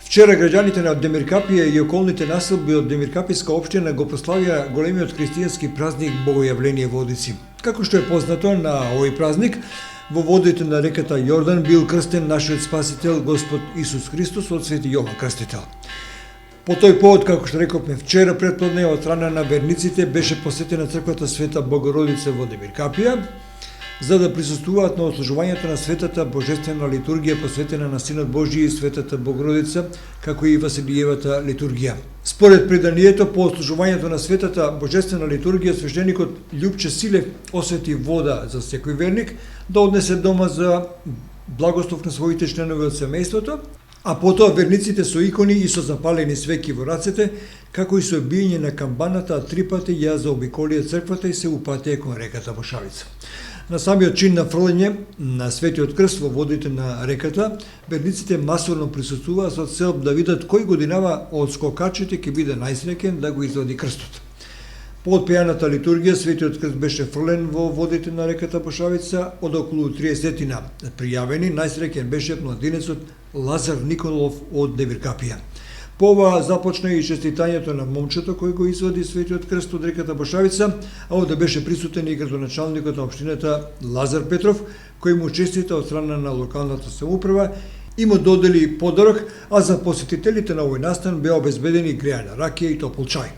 Вчера граѓаните на Демиркапија и околните населби од Демиркапијска општина го прославија големиот христијански празник Богојавление во Одици. Како што е познато, на овој празник во водите на реката Јордан бил крстен нашиот спасител Господ Исус Христос од Свети Јован Крстител. По тој повод, како што рековме вчера претпладне, од страна на верниците беше посетена црквата Света Богородица во Демиркапија, за да присуствуваат на отслужувањето на Светата Божествена литургија посветена на Синот Божји и Светата Богородица, како и Василиевата литургија. Според преданието, по отслужувањето на Светата Божествена литургија, свештеникот Љупче Силев освети вода за секој верник да однесе дома за благослов на своите членови од семејството, а потоа верниците со икони и со запалени свеќи во рацете, како и со биење на камбаната, 3 пати ја заобиколија црквата и се упатија кон реката Бошавица. На самиот чин на фрлење на Светиот крст во водите на реката, верниците масовно присуствуваа со цел да видат кој годинава од скокачите ќе биде најсреќен да го извади крстот. По отпејаната литургија, Светиот крст беше фрлен во водите на реката Бошавица. Од околу 30 пријавени, најсреќен беше младинецот Лазар Николов од Демиркапија. По ова започна и честитањето на момчето кој го извади Светиот крст од реката Бошавица, а овде беше присутен и градоначалникот на општината Лазар Петров, кој му честита од страна на локалната самоуправа и му додели подарок, а за посетителите на овој настан беа обезбедени греана ракија и топол чај.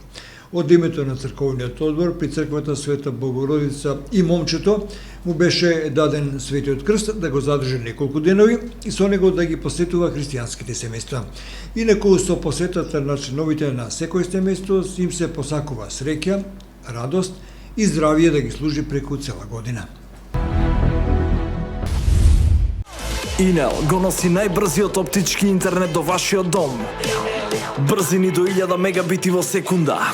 Од името на црковниот одбор при црквата Света Богородица и момчето му беше даден Светиот крст да го задржи неколку денови и со него да ги посетува христијанските семејства. Инаку со посетата на членовите на секој семејство им се посакува среќа, радост и здравје да ги служи преку цела година. Инел го носи најбрзиот оптички интернет до вашиот дом. Брзини до 1000 мегабити во секунда.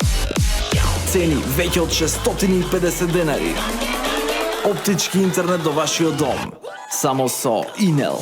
Цени веќе од 650 денари. Оптички интернет до вашиот дом. Само со Инел.